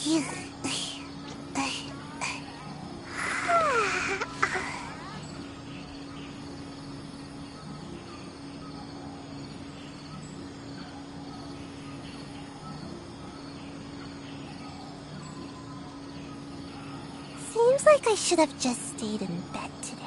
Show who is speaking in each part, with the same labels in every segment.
Speaker 1: Seems like I should have just stayed in bed today.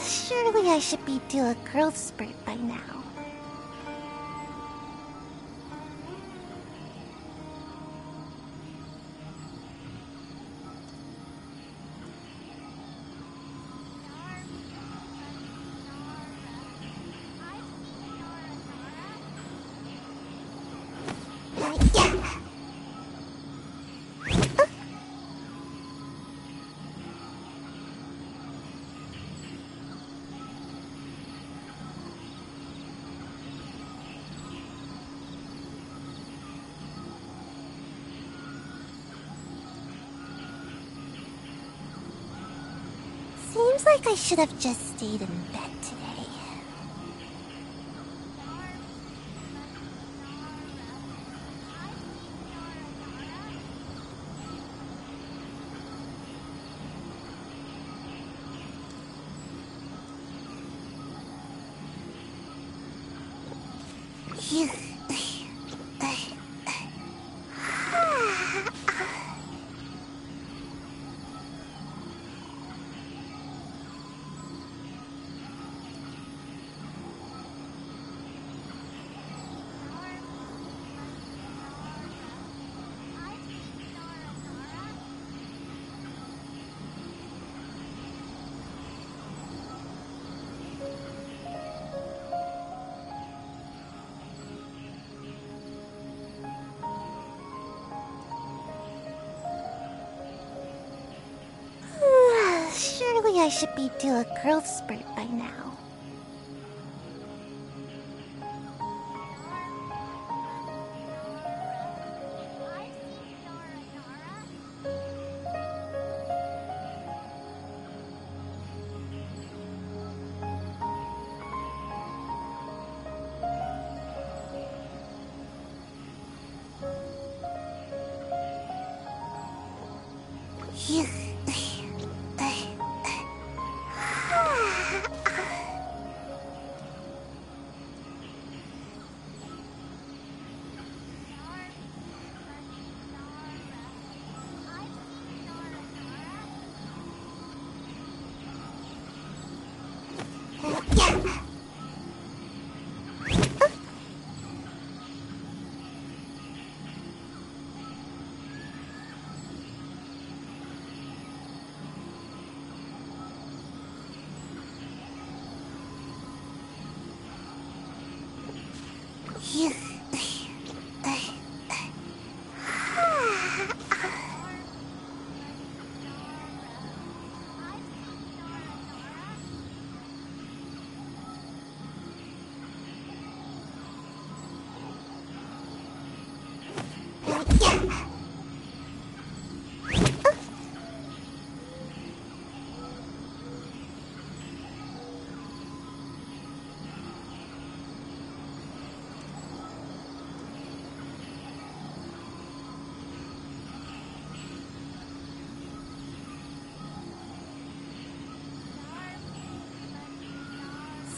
Speaker 1: Surely I should be due a growth spurt by now. Seems like I should have just stayed in bed today. Surely I should be due a growth spurt by now.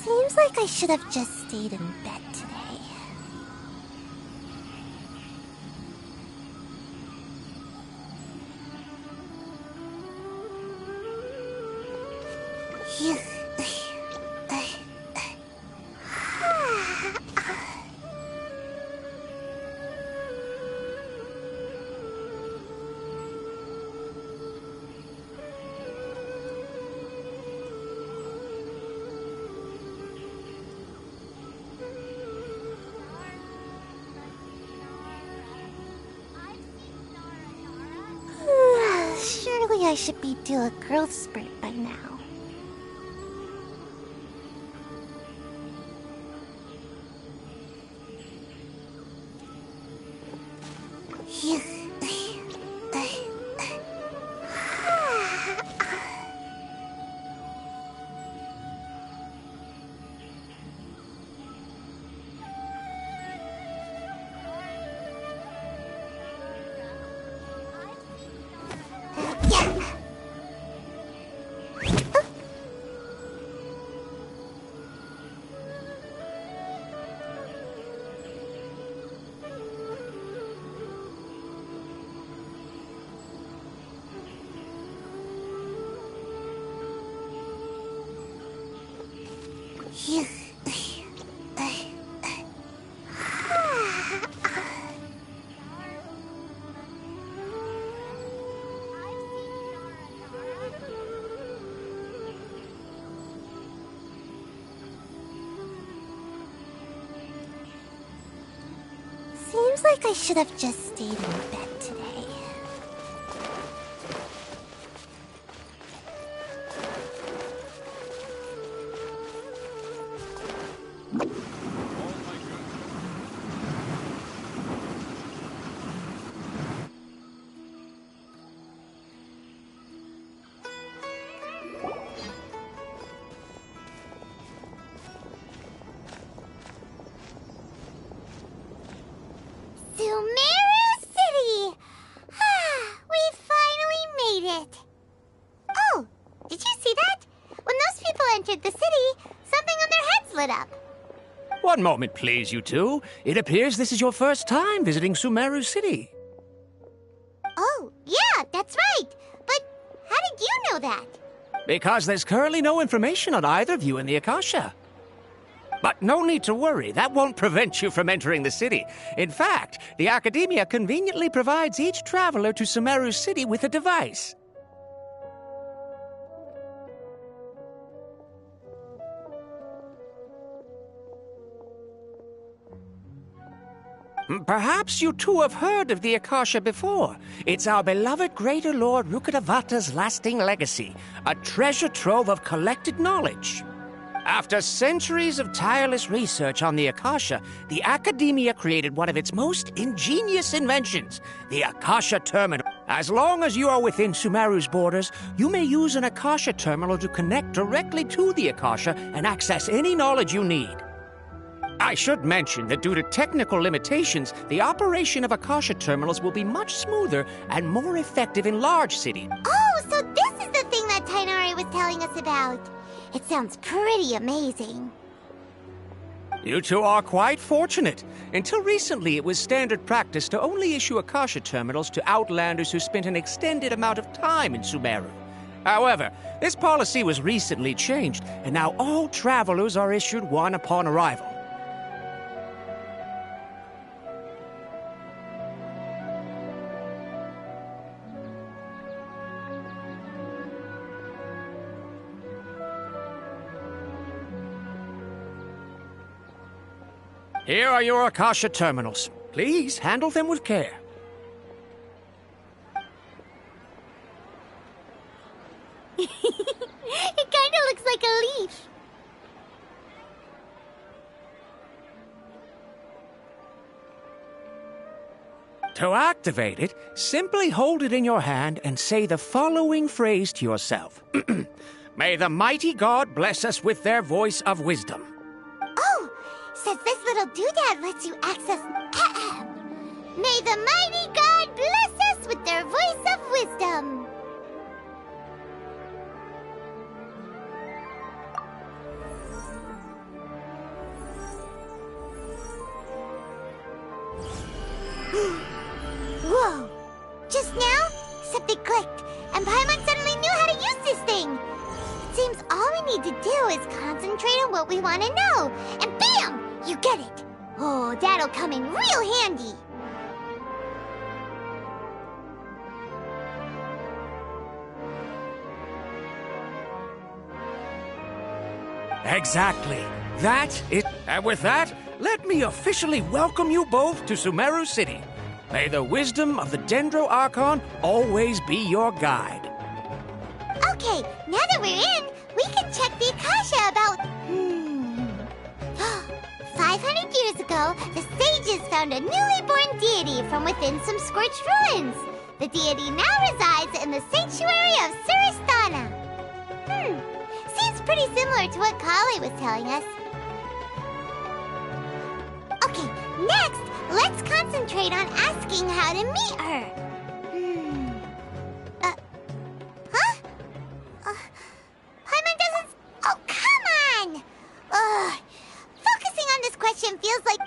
Speaker 1: Seems like I should have just stayed in bed today. Surely I should be due a growth spurt by now. Seems like I should have just stayed in bed today. Sumeru City! We finally made it! Oh, did you see that? When those people entered the city, something on their heads lit up.
Speaker 2: One moment, please, you two. It appears this is your first time visiting Sumeru City.
Speaker 1: Oh, yeah, that's right. But how did you know that?
Speaker 2: Because there's currently no information on either of you in the Akasha. But no need to worry, that won't prevent you from entering the city. In fact, the Academia conveniently provides each traveler to Sumeru City with a device. Perhaps you two have heard of the Akasha before. It's our beloved Greater Lord Rukkhadevata's lasting legacy, a treasure trove of collected knowledge. After centuries of tireless research on the Akasha, the Academia created one of its most ingenious inventions, the Akasha Terminal. As long as you are within Sumeru's borders, you may use an Akasha Terminal to connect directly to the Akasha and access any knowledge you need. I should mention that due to technical limitations, the operation of Akasha Terminals will be much smoother and more effective in large cities.
Speaker 1: Oh, so this is the thing that Tainari was telling us about. It sounds pretty amazing.
Speaker 2: You two are quite fortunate. Until recently, it was standard practice to only issue Akasha Terminals to outlanders who spent an extended amount of time in Sumeru. However, this policy was recently changed, and now all travelers are issued one upon arrival. Here are your Akasha Terminals. Please handle them with care.
Speaker 1: It kinda looks like a leaf.
Speaker 2: To activate it, simply hold it in your hand and say the following phrase to yourself. May the mighty God bless us with their voice of wisdom.
Speaker 1: Oh, says this little doodad lets you access... May the mighty God bless us with their voice of wisdom. Whoa! Just now, something clicked, and Paimon suddenly knew how to use this thing. It seems all we need to do is concentrate on what we want to know, and bam! You get it. Oh, that'll come in real handy.
Speaker 2: Exactly. That is... And with that, let me officially welcome you both to Sumeru City. May the wisdom of the Dendro Archon always be your guide.
Speaker 1: Okay, now that we're in, we can check the Akasha about... 500 years ago, the sages found a newly born deity from within some scorched ruins. The deity now resides in the sanctuary of Suristana. Seems pretty similar to what Kali was telling us. Okay, next, let's concentrate on asking how to meet her. Paimon doesn't... Oh, come on! Focusing on this question feels like...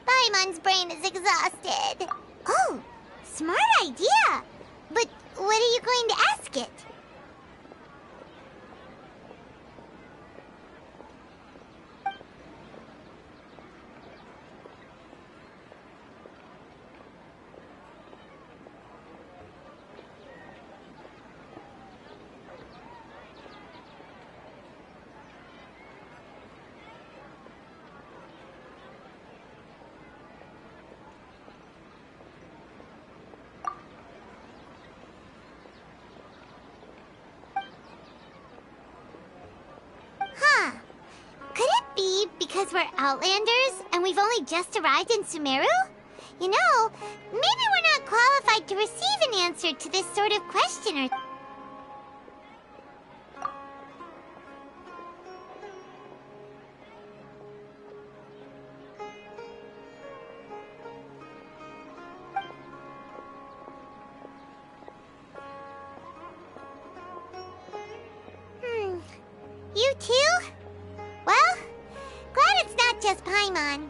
Speaker 1: Paimon's brain is exhausted. Oh, smart idea. But what are you going to ask it? Because we're Outlanders and we've only just arrived in Sumeru? You know, maybe we're not qualified to receive an answer to this sort of question or... You too? Well... glad it's not just Paimon.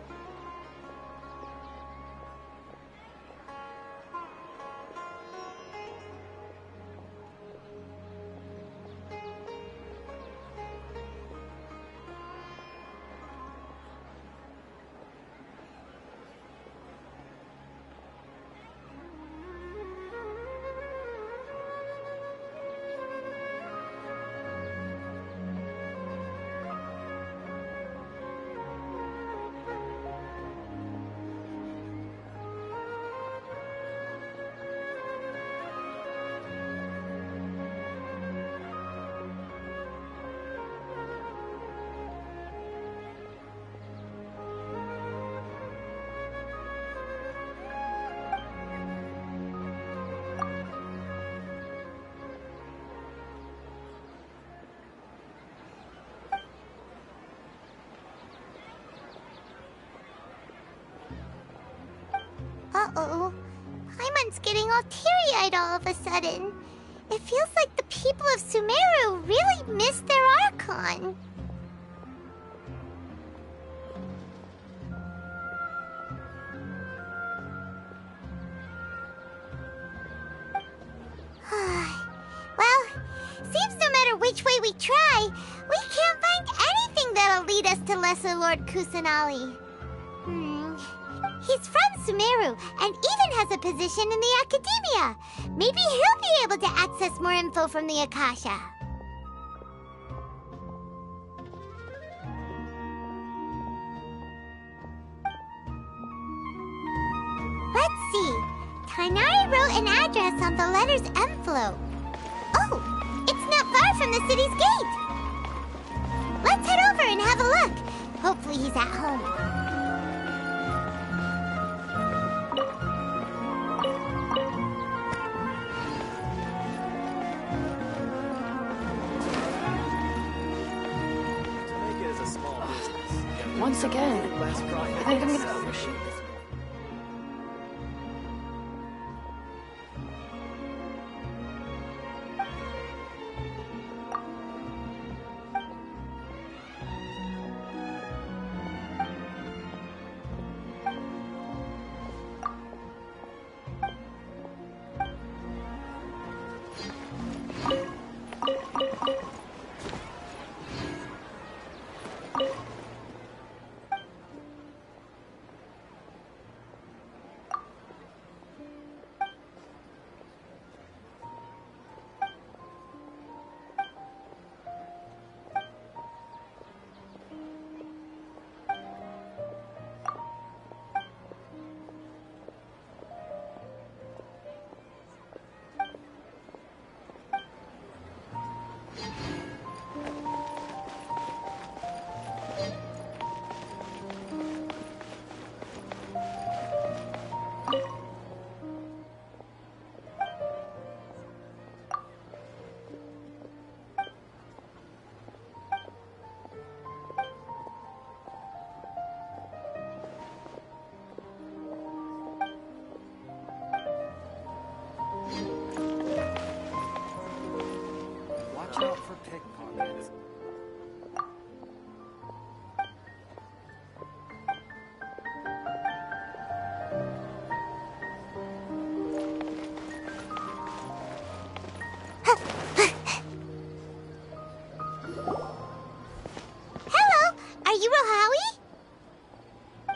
Speaker 1: Uh-oh. Paimon's getting all teary-eyed all of a sudden. It feels like the people of Sumeru really missed their Archon. Well, seems no matter which way we try, we can't find anything that'll lead us to Lesser Lord Kusanali. He's from Sumeru and even has a position in the Academia. Maybe he'll be able to access more info from the Akasha. Let's see. Tainari wrote an address on the letter's envelope. Oh, it's not far from the city's gate. Let's head over and have a look. Hopefully he's at home.
Speaker 3: Once again, I think I'm gonna overshoot this.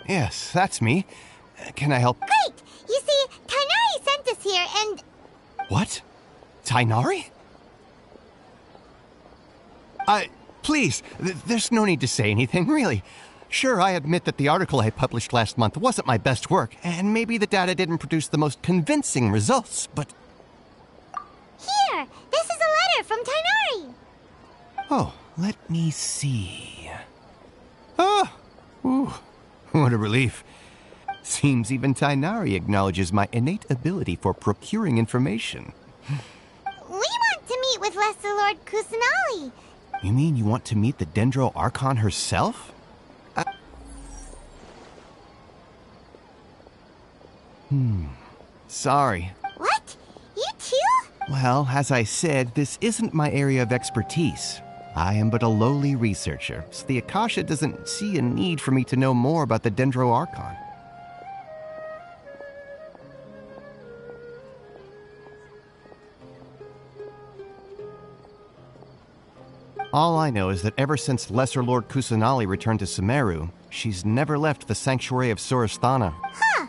Speaker 4: Yes, that's me. Can I help?
Speaker 1: Great! You see, Tainari sent us here and...
Speaker 4: What? Tainari? Please, there's no need to say anything, really. Sure, I admit that the article I published last month wasn't my best work, and maybe the data didn't produce the most convincing results, but...
Speaker 1: Here! This is a letter from Tainari!
Speaker 4: Oh, let me see. Oh! Ooh, what a relief. Seems even Tainari acknowledges my innate ability for procuring information.
Speaker 1: We want to meet with Lesser Lord Kusanali.
Speaker 4: You mean you want to meet the Dendro Archon herself? Sorry.
Speaker 1: What? You too?
Speaker 4: Well, as I said, this isn't my area of expertise. I am but a lowly researcher, so the Akasha doesn't see a need for me to know more about the Dendro Archon. All I know is that ever since Lesser Lord Kusanali returned to Sumeru, she's never left the sanctuary of Surasthana.
Speaker 1: Huh.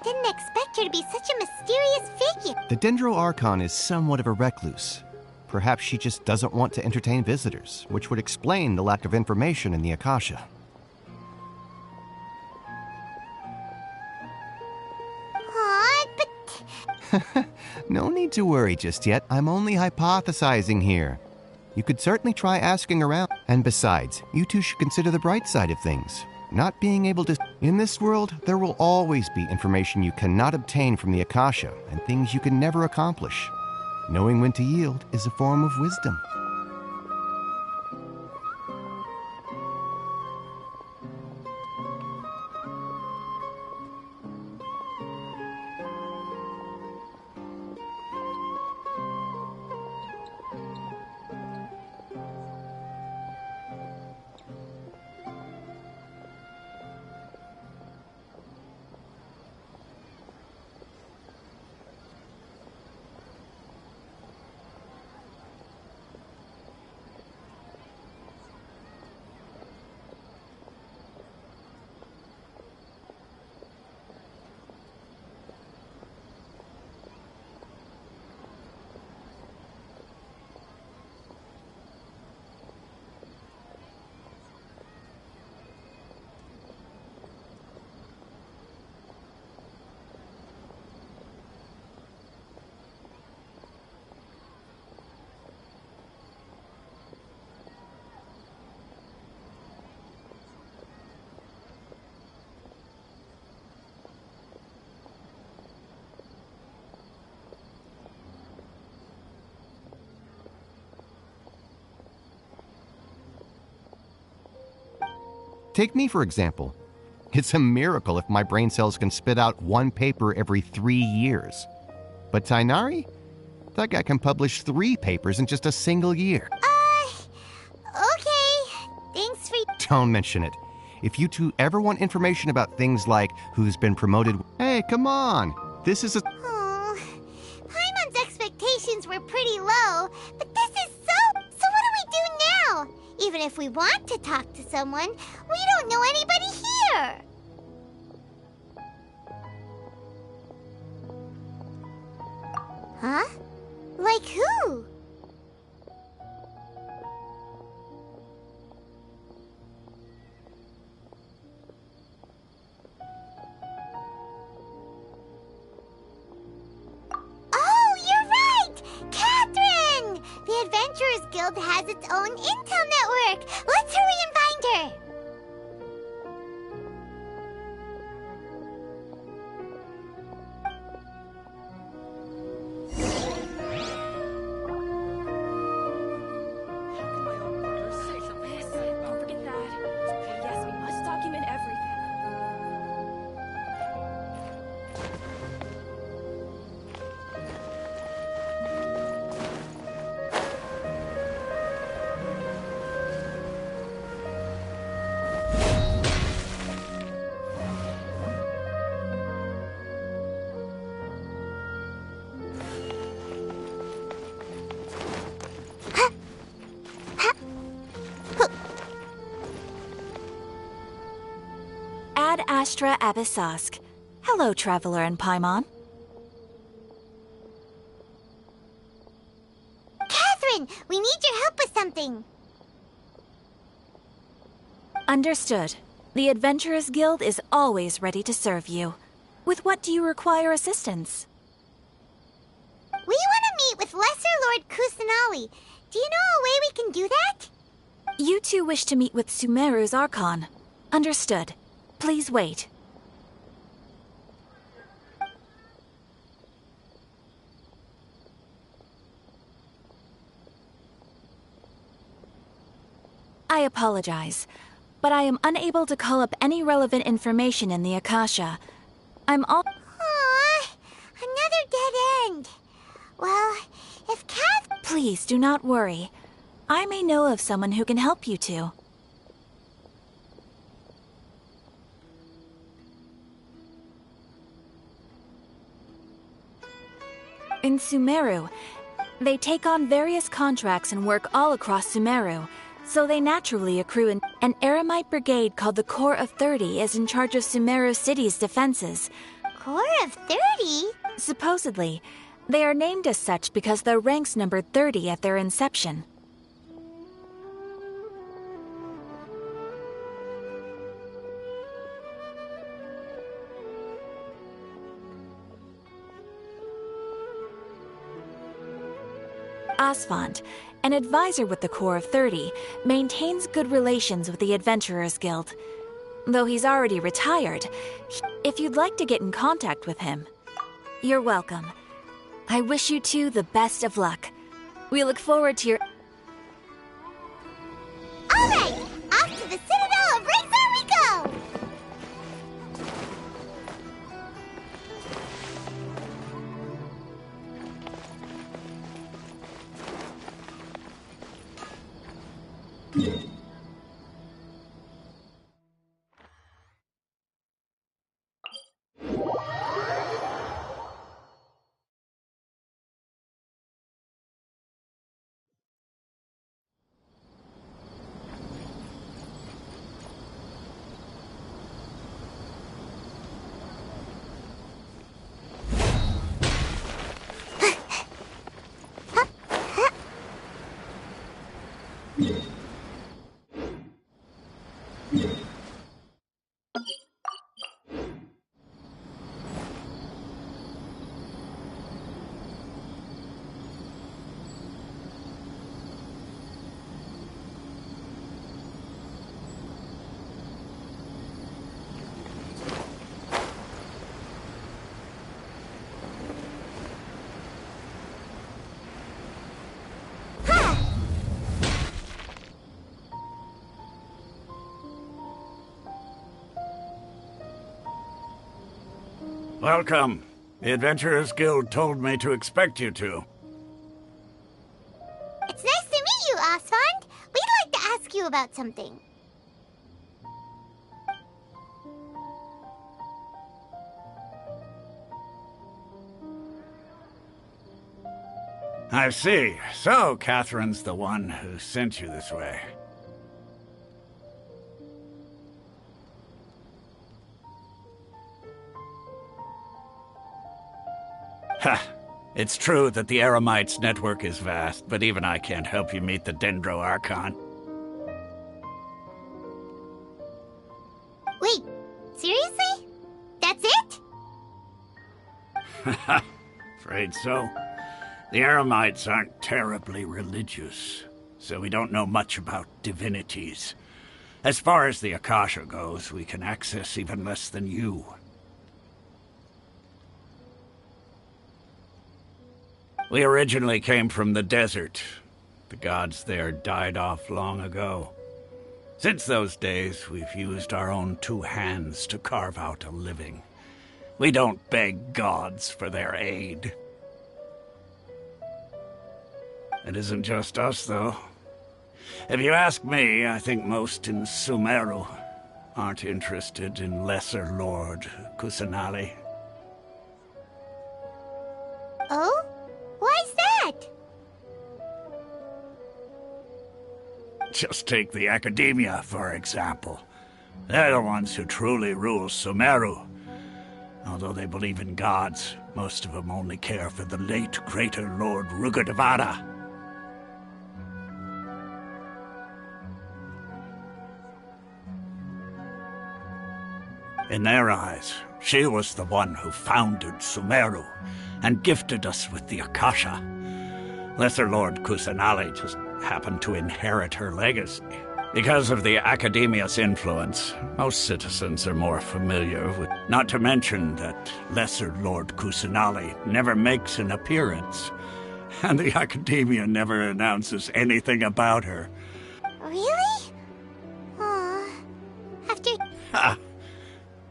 Speaker 1: Didn't expect her to be such a mysterious figure.
Speaker 4: The Dendro Archon is somewhat of a recluse. Perhaps she just doesn't want to entertain visitors, which would explain the lack of information in the Akasha.
Speaker 1: Aw, but...
Speaker 4: No need to worry just yet. I'm only hypothesizing here. You could certainly try asking around. And besides, you two should consider the bright side of things. Not being able to... In this world, there will always be information you cannot obtain from the Akasha, and things you can never accomplish. Knowing when to yield is a form of wisdom. Take me, for example. It's a miracle if my brain cells can spit out one paper every 3 years. But Tainari? That guy can publish 3 papers in just a single year.
Speaker 1: Okay. Thanks for...
Speaker 4: Don't mention it. If you two ever want information about things like who's been promoted... Hey, come on! This is a...
Speaker 1: Oh, Paimon's expectations were pretty low, but this is so... So what do we do now? Even if we want to talk to someone, we don't know anybody here. Huh? Like who? Oh, you're right! Catherine! The Adventurers Guild has its own intel network. Let's hurry and find her.
Speaker 3: Don't forget that. Yes, we must document everything.
Speaker 5: Ad Astra Abyssosk. Hello, Traveler and Paimon.
Speaker 1: Catherine, we need your help with something.
Speaker 5: Understood. The Adventurers Guild is always ready to serve you. With what do you require assistance?
Speaker 1: We want to meet with Lesser Lord Kusanali. Do you know a way we can do that?
Speaker 5: You two wish to meet with Sumeru's Archon. Understood. Please wait. I apologize, but I am unable to call up any relevant information in the Akasha.
Speaker 1: Aww, another dead end. Well, if Kath...
Speaker 5: Please do not worry. I may know of someone who can help you two. In Sumeru, they take on various contracts and work all across Sumeru, so they naturally accrue an Eremite brigade called the Corps of 30 is in charge of Sumeru City's defenses.
Speaker 1: Corps of 30?
Speaker 5: Supposedly, they are named as such because their ranks numbered 30 at their inception. Asfand, an advisor with the Corps of 30, maintains good relations with the Adventurers Guild. Though he's already retired, if you'd like to get in contact with him, you're welcome. I wish you two the best of luck. We look forward to your...
Speaker 1: All right, off to the Citadel of Razor we go!
Speaker 6: Welcome. The Adventurers Guild told me to expect you two.
Speaker 1: It's nice to meet you, Asfand. We'd like to ask you about something.
Speaker 6: I see. So, Catherine's the one who sent you this way. Ha! It's true that the Eremites' network is vast, but even I can't help you meet the Dendro Archon.
Speaker 1: Wait, seriously? That's it?
Speaker 6: Afraid so. The Eremites aren't terribly religious, so we don't know much about divinities. As far as the Akasha goes, we can access even less than you. We originally came from the desert. The gods there died off long ago. Since those days, we've used our own two hands to carve out a living. We don't beg gods for their aid. It isn't just us, though. If you ask me, I think most in Sumeru aren't interested in Lesser Lord Kusanali.
Speaker 1: Oh? Why's that?
Speaker 6: Just take the academia, for example. They're the ones who truly rule Sumeru. Although they believe in gods, most of them only care for the late greater Lord Rukkhadevata. In their eyes, she was the one who founded Sumeru and gifted us with the Akasha. Lesser Lord Kusanali just happened to inherit her legacy. Because of the Academia's influence, most citizens are more familiar with... Not to mention that Lesser Lord Kusanali never makes an appearance, and the Academia never announces anything about her.
Speaker 1: Really? Aw. After...
Speaker 6: Ha!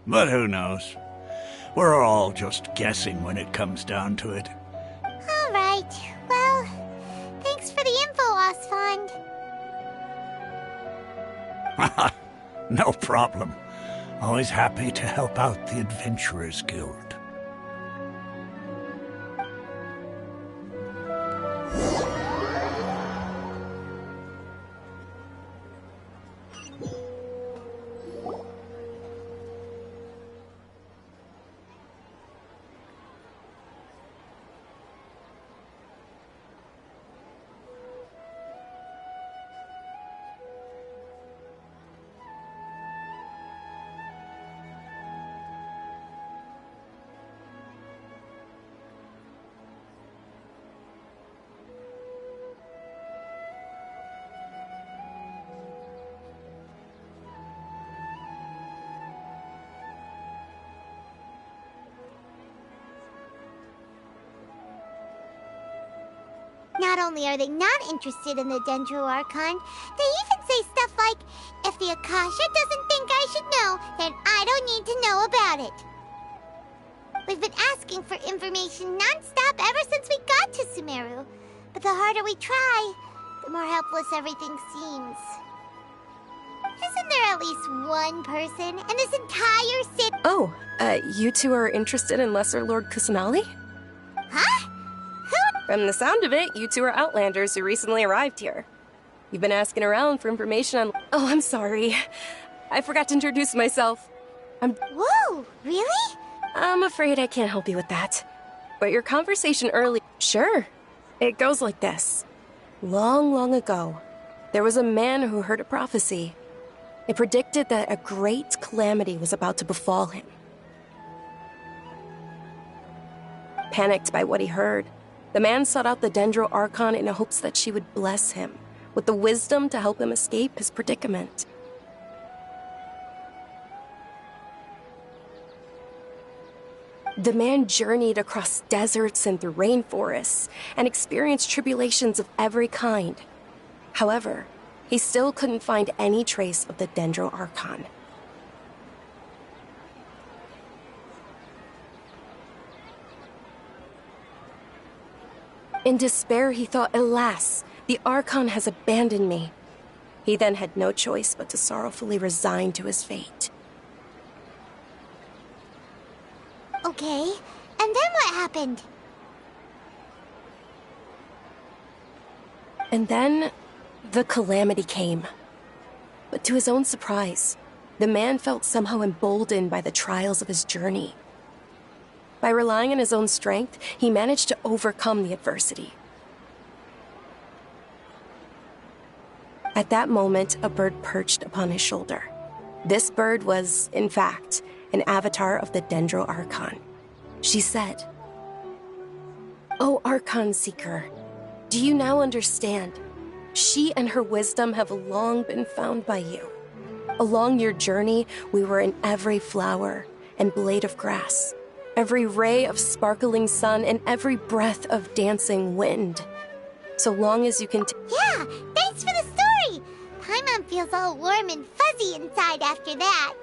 Speaker 6: But who knows? We're all just guessing when it comes down to it.
Speaker 1: All right. Well, thanks for the info, Osfond.
Speaker 6: No problem. Always happy to help out the Adventurers Guild.
Speaker 1: Not only are they not interested in the Dendro Archon, they even say stuff like, if the Akasha doesn't think I should know, then I don't need to know about it. We've been asking for information non-stop ever since we got to Sumeru. But the harder we try, the more helpless everything seems. Isn't there at least one person in this entire city?
Speaker 3: Oh, you two are interested in Lesser Lord Kusanali?
Speaker 1: Huh?
Speaker 3: From the sound of it, you two are Outlanders who recently arrived here. You've been asking around for information on... Oh, I'm sorry. I forgot to introduce myself.
Speaker 1: Whoa, really?
Speaker 3: I'm afraid I can't help you with that. But your conversation earlier... Sure. It goes like this. Long, long ago, there was a man who heard a prophecy. It predicted that a great calamity was about to befall him. Panicked by what he heard, the man sought out the Dendro Archon in hopes that she would bless him with the wisdom to help him escape his predicament. The man journeyed across deserts and through rainforests and experienced tribulations of every kind. However, he still couldn't find any trace of the Dendro Archon. In despair, he thought, alas, the Archon has abandoned me. He then had no choice but to sorrowfully resign to his fate.
Speaker 1: Okay, and then what happened?
Speaker 3: And then, the calamity came. But to his own surprise, the man felt somehow emboldened by the trials of his journey. By relying on his own strength, he managed to overcome the adversity. At that moment, a bird perched upon his shoulder. This bird was, in fact, an avatar of the Dendro Archon. She said, "O Archon Seeker, do you now understand? She and her wisdom have long been found by you. Along your journey, we were in every flower and blade of grass, every ray of sparkling sun, and every breath of dancing wind. So long as you can..."
Speaker 1: Yeah, thanks for the story! Paimon feels all warm and fuzzy inside after that.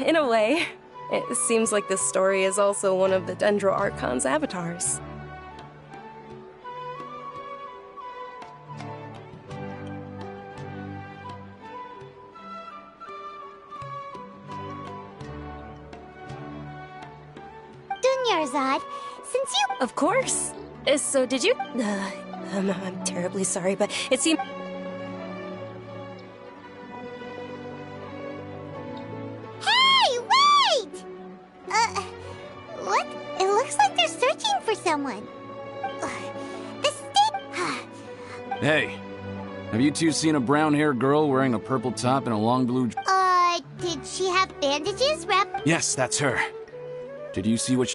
Speaker 3: In a way. It seems like this story is also one of the Dendro Archon's avatars.
Speaker 1: Dunyarzad, since you...
Speaker 3: Of course. So did you... I'm terribly sorry, but it seemed...
Speaker 1: Hey, wait! What? It looks like they're searching for someone. The state...
Speaker 7: Hey, have you two seen a brown-haired girl wearing a purple top and a long blue...
Speaker 1: Did she have bandages, Rep?
Speaker 7: Yes, that's her. Did you see what...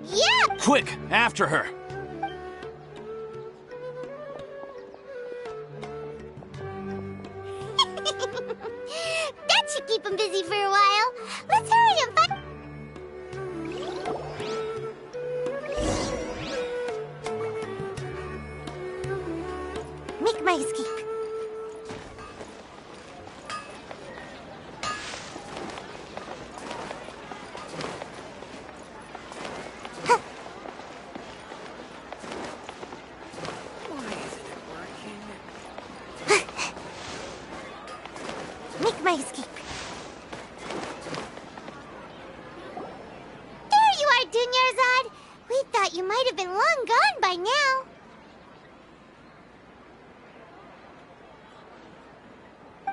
Speaker 1: Yeah!
Speaker 7: Quick, after her!
Speaker 1: That should keep him busy for a while. Let's hurry and find... Make my escape. Make my escape. There you are, Dunyarzad. We thought you might have been long gone by now.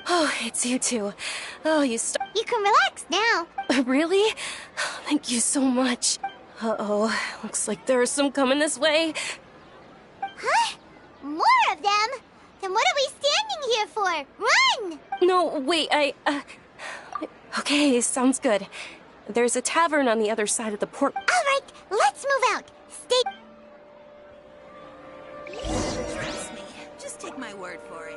Speaker 3: Oh, it's you two. Oh, you
Speaker 1: You can relax now.
Speaker 3: Really? Thank you so much. Uh-oh, looks like there are some coming this way.
Speaker 1: Huh? More of them? Then what are we standing here for? Run!
Speaker 3: No, wait, Okay, sounds good. There's a tavern on the other side of the port.
Speaker 1: All right, let's move out. Stay...
Speaker 8: Trust me. Just take my word for it.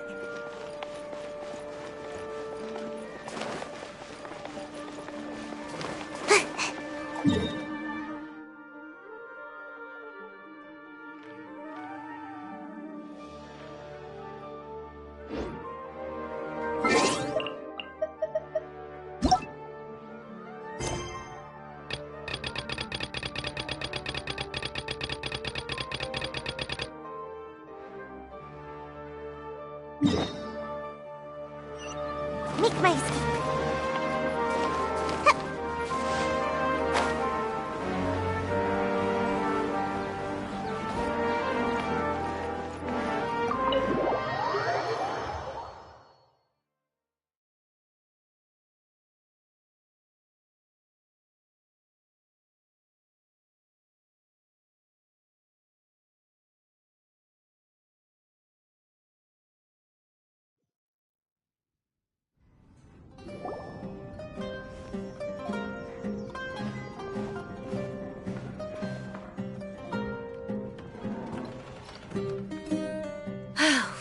Speaker 1: Make my escape.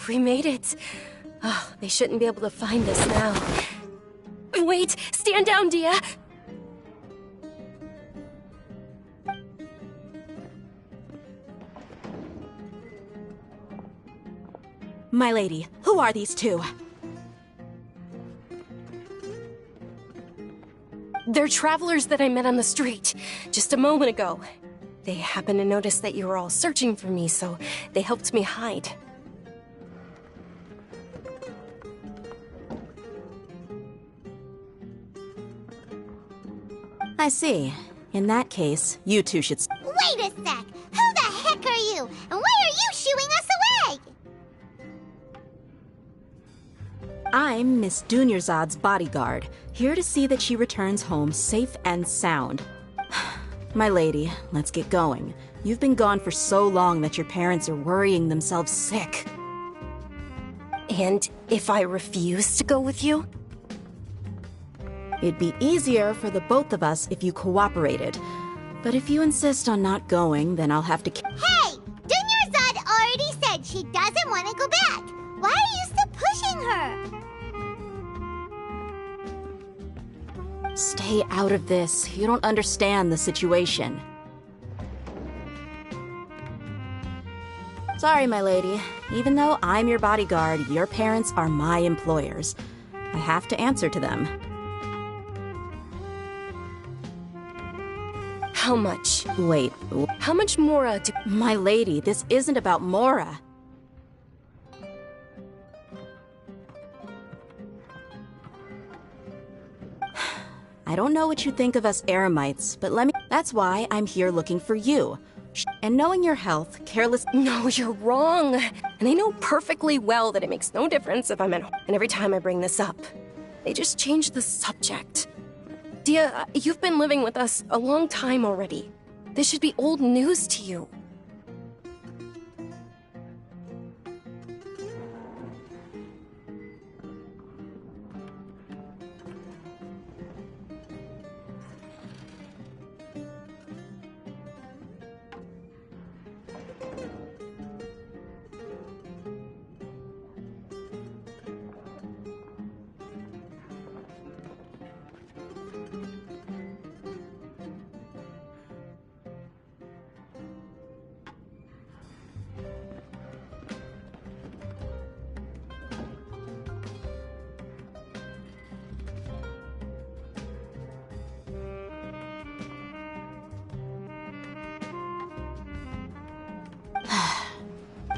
Speaker 3: We made it. Oh, they shouldn't be able to find us now. Wait, stand down, Dia.
Speaker 8: My lady, who are these two?
Speaker 3: They're travelers that I met on the street just a moment ago. They happened to notice that you were all searching for me, so they helped me hide.
Speaker 8: I see. In that case, you two should...
Speaker 1: Wait a sec! Who the heck are you? And why are you shooing us away?
Speaker 8: I'm Miss Dunyarzad's bodyguard, here to see that she returns home safe and sound. My lady, let's get going. You've been gone for so long that your parents are worrying themselves sick.
Speaker 3: And if I refuse to go with you?
Speaker 8: It'd be easier for the both of us if you cooperated. But if you insist on not going, then I'll have to...
Speaker 1: Hey! Dunyarzad already said she doesn't want to go back. Why are you still pushing her?
Speaker 8: Stay out of this. You don't understand the situation. Sorry, my lady. Even though I'm your bodyguard, your parents are my employers. I have to answer to them.
Speaker 3: How much?
Speaker 8: Wait,
Speaker 3: How much more do...
Speaker 8: my lady, this isn't about Mora. I don't know what you think of us eremites, but that's why I'm here looking for you. And knowing your health, careless—
Speaker 3: No, you're wrong. And I know perfectly well that it makes no difference if I'm at home. And every time I bring this up, they just change the subject. Dia, you've been living with us a long time already. This should be old news to you.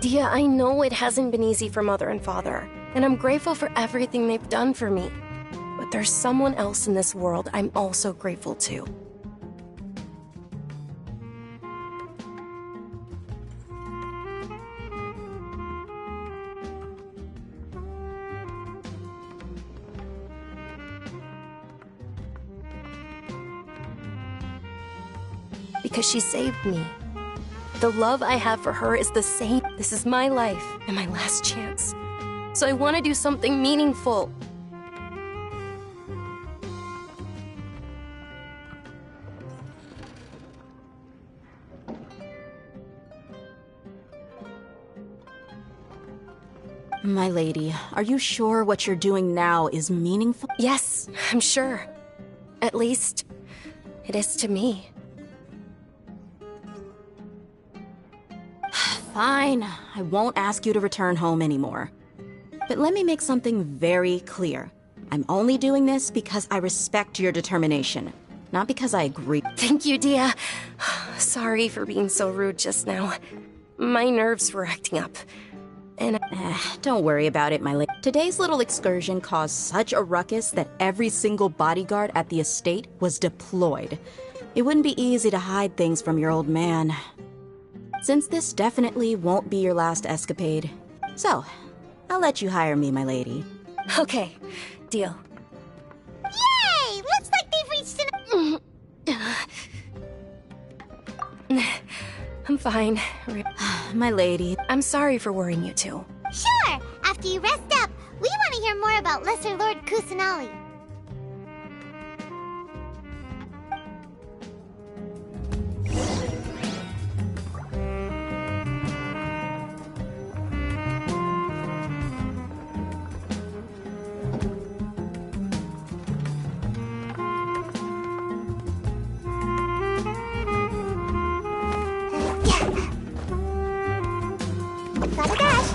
Speaker 3: Dia, I know it hasn't been easy for Mother and Father, and I'm grateful for everything they've done for me. But there's someone else in this world I'm also grateful to. Because she saved me. The love I have for her is the same. This is my life and my last chance. So I want to do something meaningful.
Speaker 8: My lady, are you sure what you're doing now is meaningful?
Speaker 3: Yes, I'm sure. At least, it is to me.
Speaker 8: Fine, I won't ask you to return home anymore. But let me make something very clear. I'm only doing this because I respect your determination, not because I agree.
Speaker 3: Thank you, Dia. Sorry for being so rude just now. My nerves were acting up. And
Speaker 8: don't worry about it, my lady. Today's little excursion caused such a ruckus that every single bodyguard at the estate was deployed. It wouldn't be easy to hide things from your old man. Since this definitely won't be your last escapade. So, I'll let you hire me, my lady.
Speaker 3: Okay, deal.
Speaker 1: Yay! Looks like they've reached an...
Speaker 3: I'm fine.
Speaker 8: My lady.
Speaker 3: I'm sorry for worrying you too.
Speaker 1: Sure! After you rest up, we want to hear more about Lesser Lord Kusanali. Gotta dash.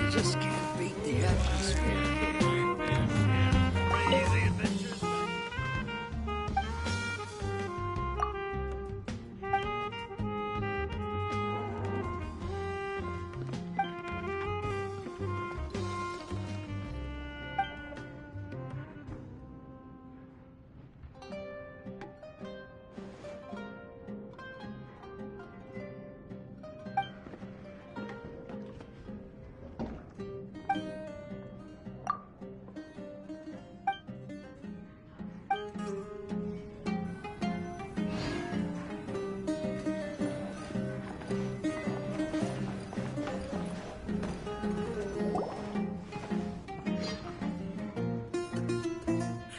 Speaker 6: You just can't beat the atmosphere here. Crazy adventures.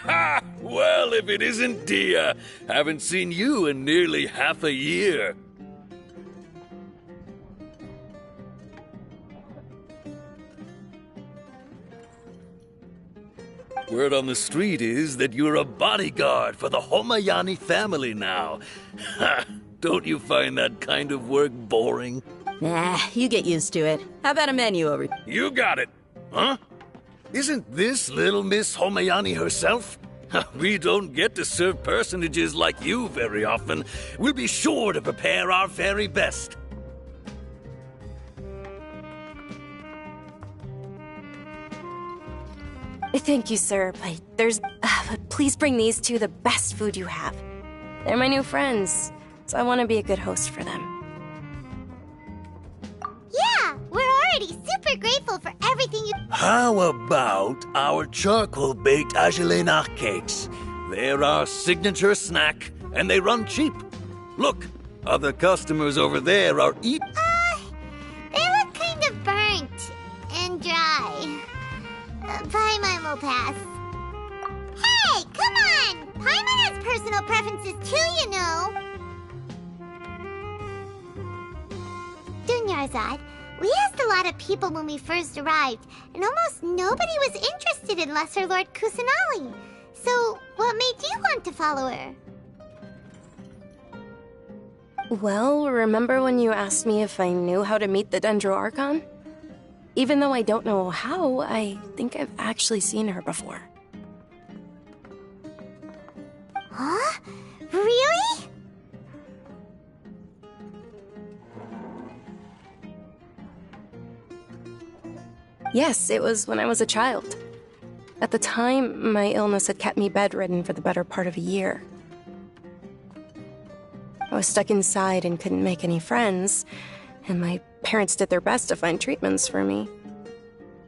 Speaker 9: Ha! Well, if it isn't Dia. Haven't seen you in nearly half a year. Word on the street is that you're a bodyguard for the Homayani family now. Ha! Don't you find that kind of work boring?
Speaker 8: Nah, you get used to it. How about a menu over?
Speaker 9: You got it. Huh? Isn't this little Miss Homayani herself? We don't get to serve personages like you very often. We'll be sure to prepare our very best.
Speaker 3: Thank you, sir, but but please bring these two the best food you have. They're my new friends, so I want to be a good host for them.
Speaker 1: Yeah, we're already super grateful for everything you...
Speaker 9: How about our charcoal-baked Agelenach cakes? They're our signature snack, and they run cheap. Look, other customers over there are eating...
Speaker 1: They look kind of burnt and dry. Paimon will pass. Hey, come on! Paimon has personal preferences too, you know. Dunyarzad, we asked a lot of people when we first arrived, and almost nobody was interested in Lesser Lord Kusanali. So, what made you want to follow her?
Speaker 3: Well, remember when you asked me if I knew how to meet the Dendro Archon? Even though I don't know how, I think I've actually seen her before.
Speaker 1: Huh? Really?
Speaker 3: Yes, it was when I was a child. At the time, my illness had kept me bedridden for the better part of a year. I was stuck inside and couldn't make any friends, and my parents did their best to find treatments for me.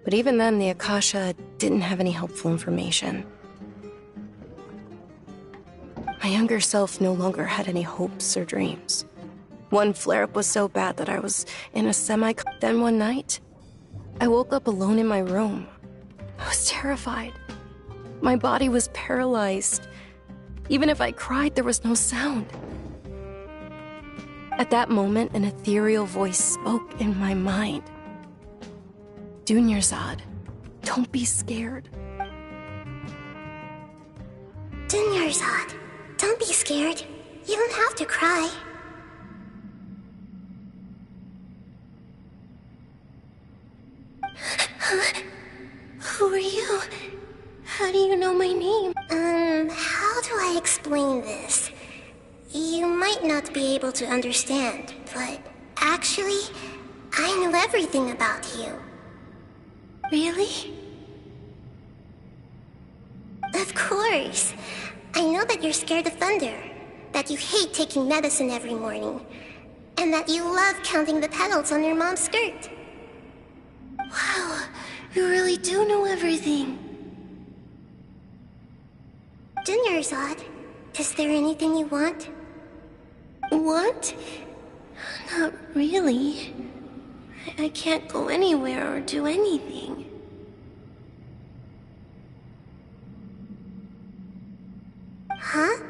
Speaker 3: But even then, the Akasha didn't have any helpful information. My younger self no longer had any hopes or dreams. One flare-up was so bad that I was in a semi-coma. Then one night, I woke up alone in my room. I was terrified. My body was paralyzed. Even if I cried, there was no sound. At that moment, an ethereal voice spoke in my mind. Dunyarzad, don't be scared.
Speaker 1: Dunyarzad, don't be scared. You don't have to cry. Who are you? How do you know my name? How do I explain this? You might not be able to understand, but actually, I know everything about you. Really? Of course. I know that you're scared of thunder, that you hate taking medicine every morning, and that you love counting the petals on your mom's skirt. Wow, you really do know everything. Dunyarzad, is there anything you want? Want? Not really. I can't go anywhere or do anything. Huh?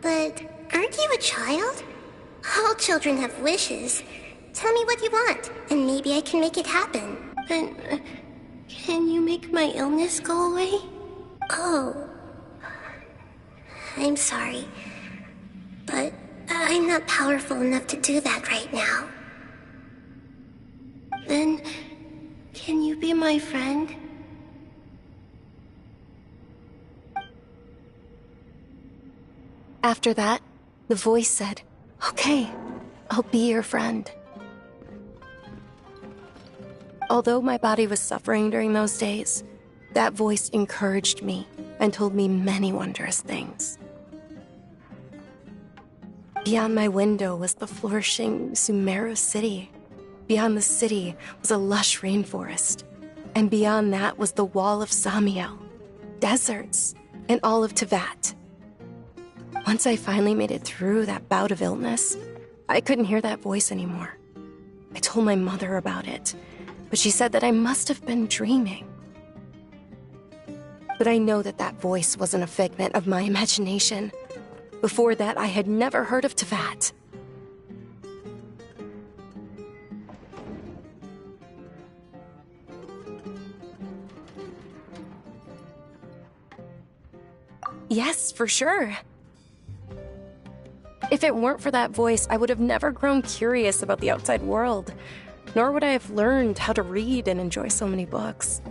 Speaker 1: But aren't you a child? All children have wishes. Tell me what you want, and maybe I can make it happen. But can you make my illness go away? Oh. I'm sorry. But I'm not powerful enough to do that right now. Then, can you be my friend?
Speaker 3: After that, the voice said, "Okay, I'll be your friend." Although my body was suffering during those days, that voice encouraged me and told me many wondrous things. Beyond my window was the flourishing Sumeru city. Beyond the city was a lush rainforest. And beyond that was the wall of Samiel, deserts, and all of Tevat. Once I finally made it through that bout of illness, I couldn't hear that voice anymore. I told my mother about it, but she said that I must have been dreaming. But I know that that voice wasn't a figment of my imagination. Before that, I had never heard of Tevat. Yes, for sure. If it weren't for that voice, I would have never grown curious about the outside world, nor would I have learned how to read and enjoy so many books.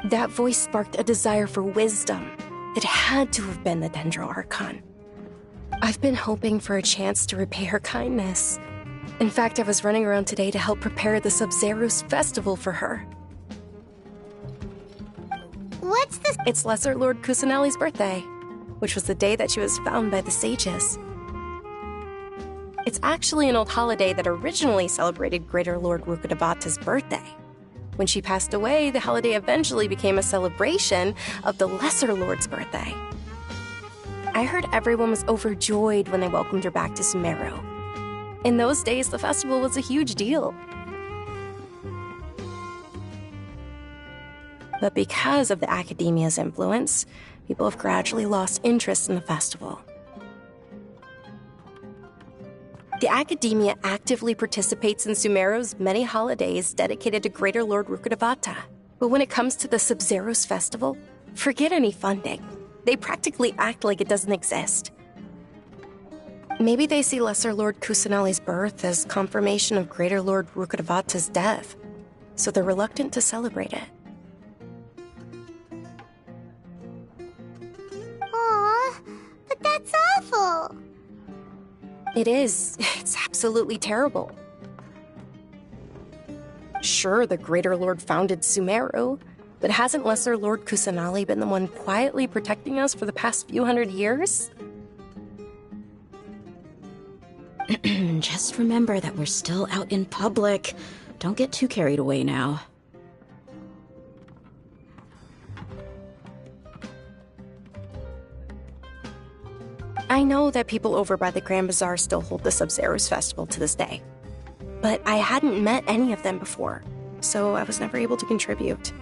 Speaker 3: That voice sparked a desire for wisdom. It had to have been the Dendro Archon. I've been hoping for a chance to repay her kindness. In fact, I was running around today to help prepare the Sub-Zerus festival for her.
Speaker 1: What's this?
Speaker 3: It's Lesser Lord Kusanali's birthday, which was the day that she was found by the sages. It's actually an old holiday that originally celebrated Greater Lord Rukkhadevata's birthday. When she passed away, the holiday eventually became a celebration of the Lesser Lord's birthday. I heard everyone was overjoyed when they welcomed her back to Sumeru. In those days, the festival was a huge deal. But because of the academia's influence, people have gradually lost interest in the festival. The academia actively participates in Sumeru's many holidays dedicated to Greater Lord Rukkhadevata. But when it comes to the Sub-Zero's festival, forget any funding. They practically act like it doesn't exist. Maybe they see Lesser Lord Kusanali's birth as confirmation of Greater Lord Rukkhadevata's death, so they're reluctant to celebrate it.
Speaker 1: Aw, but that's awful.
Speaker 3: It is. It's absolutely terrible. Sure, the Greater Lord founded Sumeru, but hasn't Lesser Lord Kusanali been the one quietly protecting us for the past few hundred years?
Speaker 8: Just remember that we're still out in public. Don't get too carried away now.
Speaker 3: I know that people over by the Grand Bazaar still hold the Sub-Zero's festival to this day, but I hadn't met any of them before, so I was never able to contribute.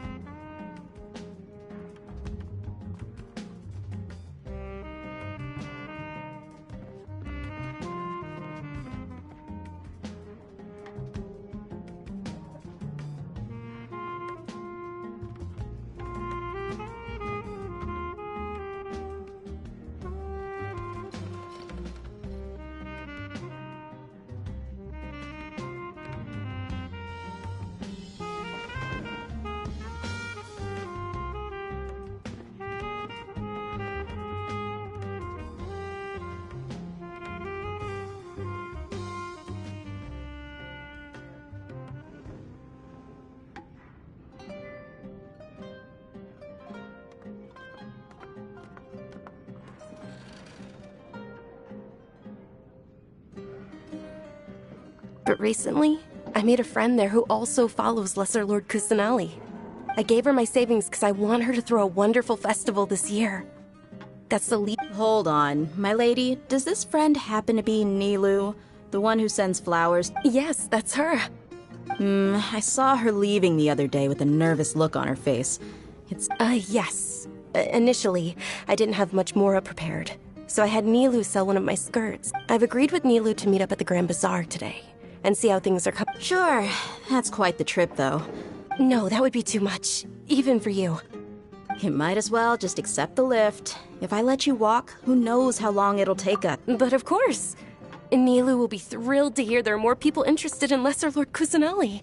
Speaker 3: But recently, I made a friend there who also follows Lesser Lord Kusanali. I gave her my savings because I want her to throw a wonderful festival this year. That's the least.
Speaker 8: Hold on, my lady. Does this friend happen to be Nilu, the one who sends flowers?
Speaker 3: Yes, that's her.
Speaker 8: I saw her leaving the other day with a nervous look on her face.
Speaker 3: Yes. Initially, I didn't have much more prepared, so I had Nilu sell one of my skirts. I've agreed with Nilu to meet up at the Grand Bazaar today and see how things are coming.
Speaker 8: Sure, that's quite the trip, though.
Speaker 3: No, that would be too much, even for you.
Speaker 8: You might as well just accept the lift. If I let you walk, who knows how long it'll take us.
Speaker 3: But of course. Nilu will be thrilled to hear there are more people interested in Lesser Lord Kusanali.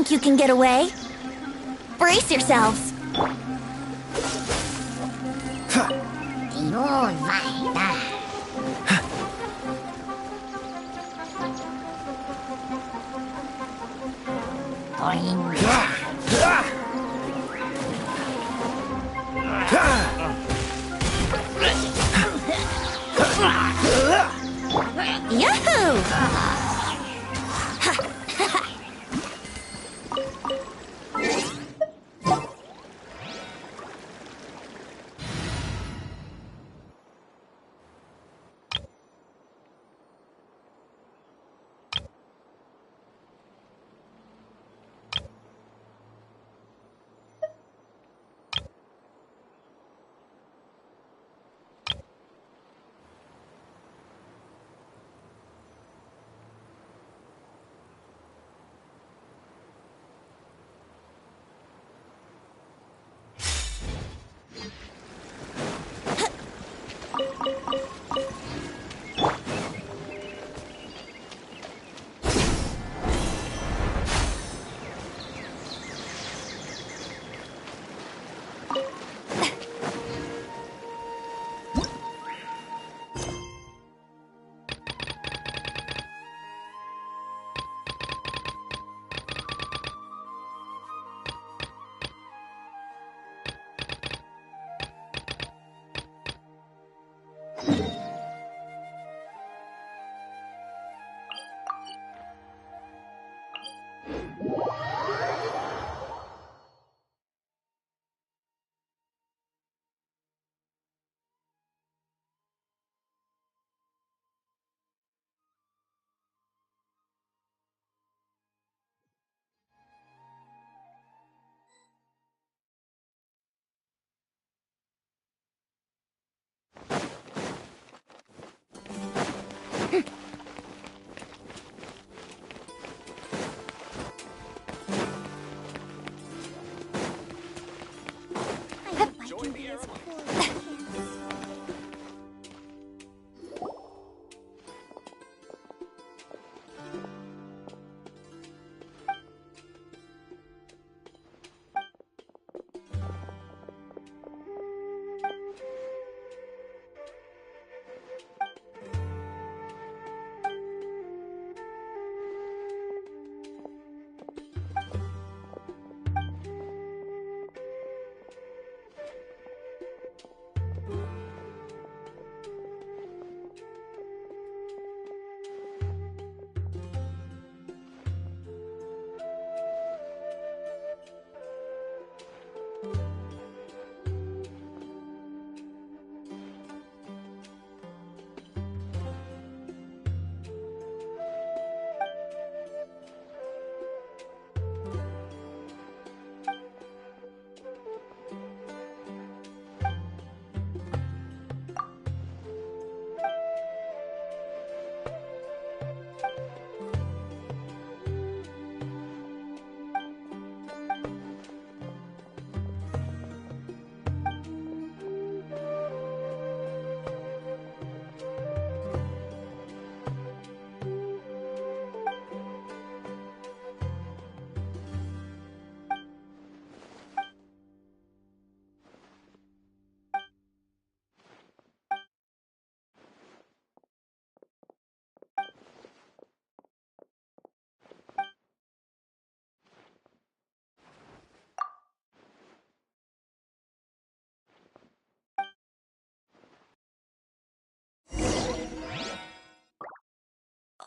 Speaker 1: think you can get away. Brace yourselves. Yahoo!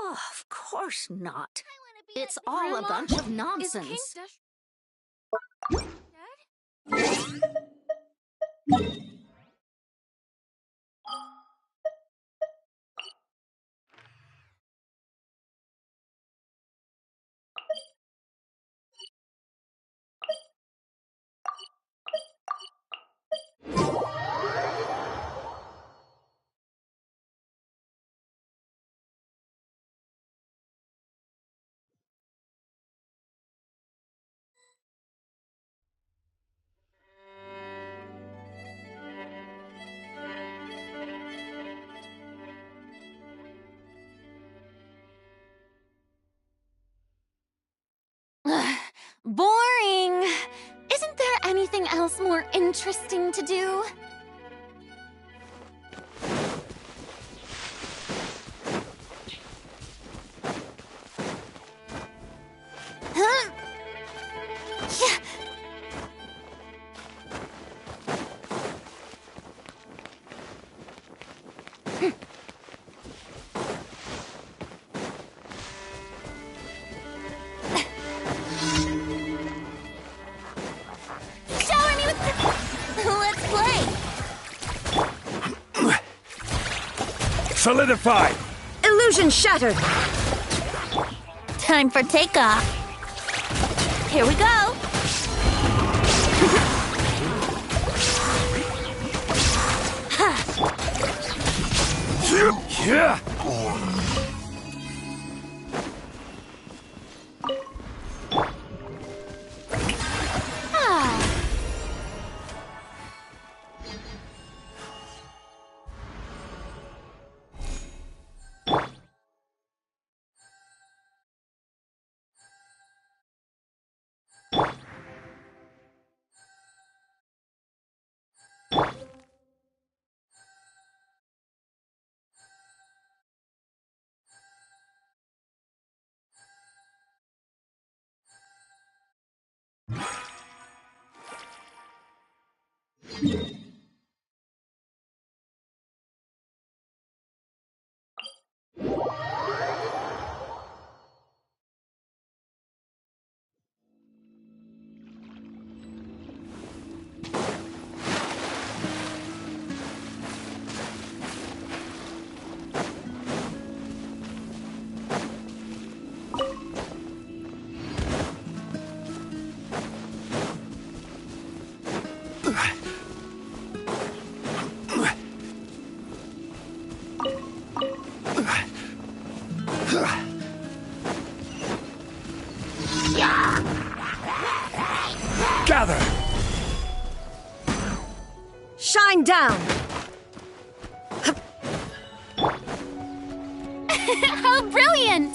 Speaker 8: Oh, of course not. It's all a bunch of nonsense.
Speaker 10: Boring. Isn't there anything else more interesting to do? Huh? Yeah. Shower me with Let's play!
Speaker 6: Solidify!
Speaker 3: Illusion shattered!
Speaker 10: Time for takeoff. Here we go!
Speaker 6: Yeah! Gather!
Speaker 3: Shine down!
Speaker 10: How brilliant!